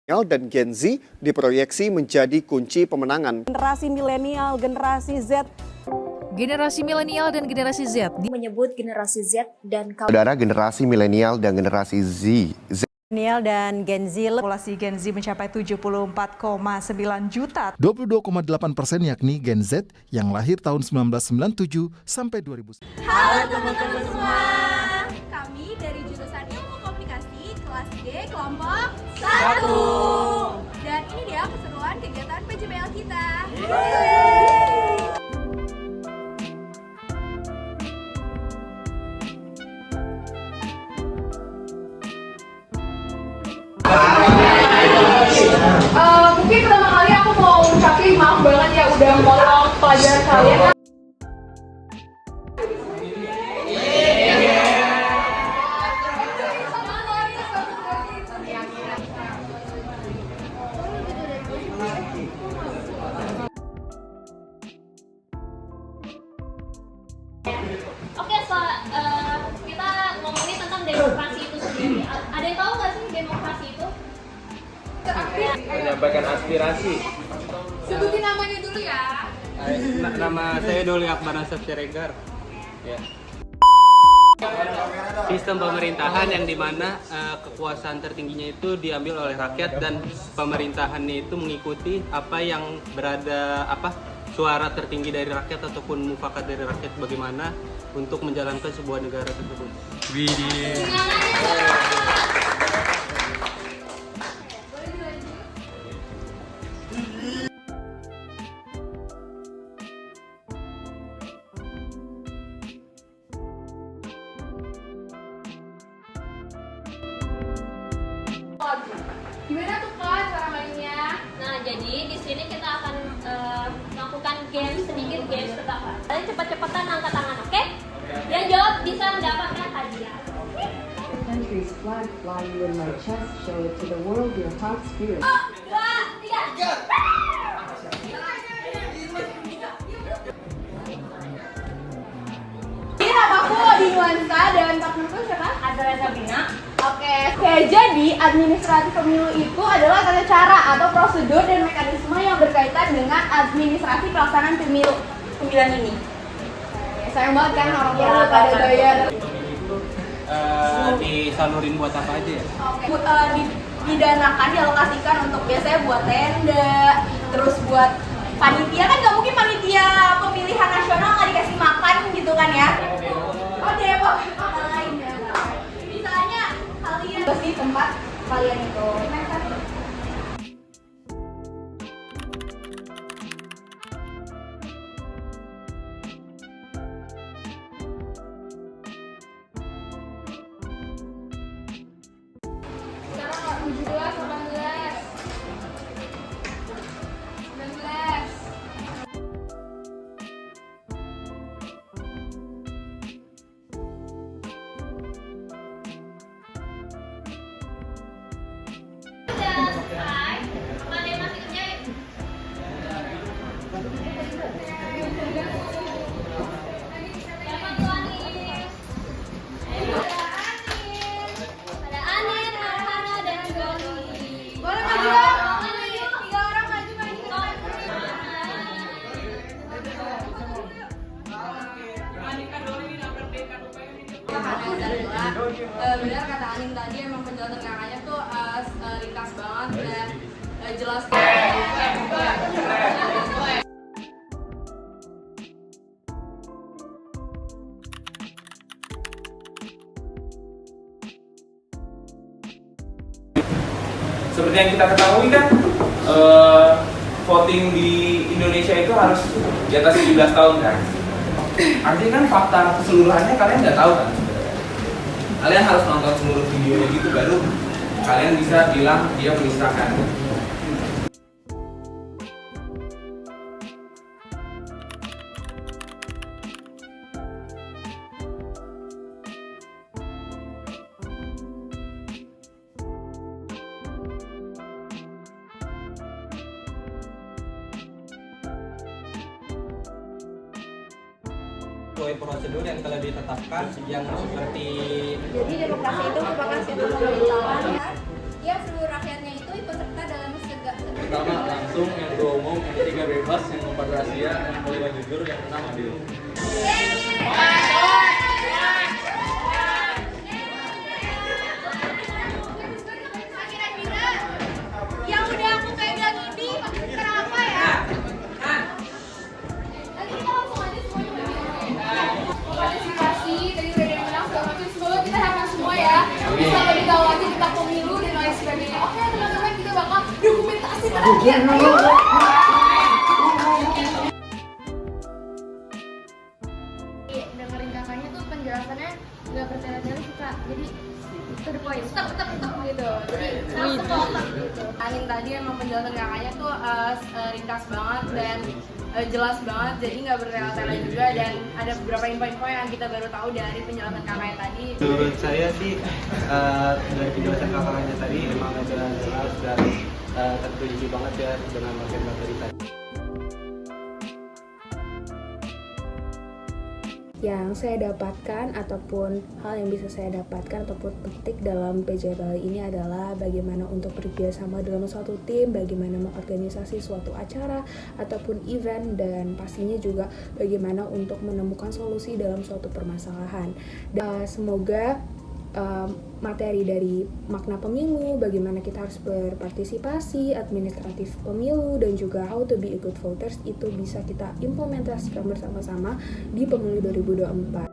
dan Gen Z diproyeksi menjadi kunci pemenangan. Generasi milenial, generasi Z. Generasi milenial dan generasi Z menyebut generasi Z dan kaum Saudara, generasi milenial dan generasi Z. Milenial dan Gen Z. Populasi Gen Z mencapai 74,9 juta. 22,8% yakni Gen Z yang lahir tahun 1997 sampai 2000. Halo teman-teman semua. Kami dari jurusan Ilmu Komunikasi kelas D kelompok 1. Dan ini dia keseruan kegiatan PJBL kita. Mungkin pertama kali aku mau ucapin maaf banget ya udah molong pelajaran kalian. Oke, kita ngomongin tentang demokrasi itu sendiri. Ada yang tahu nggak sih demokrasi itu? Menyampaikan aspirasi. Sebutin namanya dulu ya. Nama saya Doli Akbar Nasir Siregar. Ya. Sistem pemerintahan yang dimana kekuasaan tertingginya itu diambil oleh rakyat dan pemerintahannya itu mengikuti apa yang suara tertinggi dari rakyat ataupun mufakat dari rakyat bagaimana untuk menjalankan sebuah negara tersebut. Widih. Gimana tuh Kak cara mainnya? Nah, jadi di sini kita akan melakukan games, sedikit games pertama. Kalian cepat-cepatan angkat tangan, oke? Yang jawab bisa mendapatkan hadiah. Country's flag fly you in my chest, show it to the world your heart spirit. 2, 3. Ini namaku Adi Nuansa dan partnerku siapa? Azra Sabina. Oke, jadi administratif pemilu itu adalah tata cara atau prosedur dan mekanisme yang berkaitan dengan administrasi pelaksanaan pemilihan ini. Sayang banget kan orang-orang pada bayar. Disalurin buat apa aja ya? Didanakan, dialokasikan untuk biasanya buat tenda, terus buat panitia, kan nggak mungkin panitia pemilihan nasional nggak dikasih makan gitu kan ya? Oh Depok, lain ya. Misalnya kalian di tempat kalian itu. Sekarang 17, 18, 19. Udah selesai. Mana yang masih kerjain? Siapa tuh Anis? Ada Anin, Hana, dan Joni. Boleh maju dong? 3 orang maju. Benar kata Anin tadi, emang penjelasan kakaknya tuh ringkas banget dan jelas. Seperti yang kita ketahui kan, voting di Indonesia itu harus di atas 17 tahun kan. Artinya kan fakta keseluruhannya kalian nggak tahu kan sebenarnya. Kalian harus nonton seluruh videonya gitu baru kalian bisa bilang dia menistakan. sesuai prosedur yang telah ditetapkan yang seperti. Jadi demokrasi itu merupakan sistem pemerintahan yang seluruh rakyatnya itu ikut serta pertama langsung, yang kedua umum, yang ketiga bebas, yang keempat rahasia, yang kelima jujur, yang keenam adil. Yang udah aku pegang ini kenapa ya? Nanti kita langsung aja semuanya partisipasi dari yang menang segala macam. Semoga kita happy semua ya. Bisa lebih tahu lagi tentang pemilu dan lain sebagainya. Oke teman-teman, kita bakal dokumentasi terakhir. Ayo. Dengerin kakaknya tuh penjelasannya nggak bertele-tele sih kak. Jadi to the point, stop gitu. Jadi masuk ke otak gitu. Angin tadi emang penjelasan kakaknya tuh ringkas banget dan jelas banget, jadi nggak bertele-tele juga, dan ada beberapa info-info yang kita baru tahu dari penjelasan kakaknya tadi. Menurut saya sih dari penjelasan kakaknya tadi emang ada jelas dan terperinci banget ya dengan materi tadi. Yang saya dapatkan ataupun hal yang bisa saya dapatkan ataupun petik dalam PJBL ini adalah bagaimana untuk bekerjasama dalam suatu tim, bagaimana mengorganisasi suatu acara ataupun event, dan pastinya juga bagaimana untuk menemukan solusi dalam suatu permasalahan. Dan semoga materi dari makna pemilu, bagaimana kita harus berpartisipasi, administratif pemilu, dan juga how to be a good voters itu bisa kita implementasikan bersama-sama di pemilu 2024.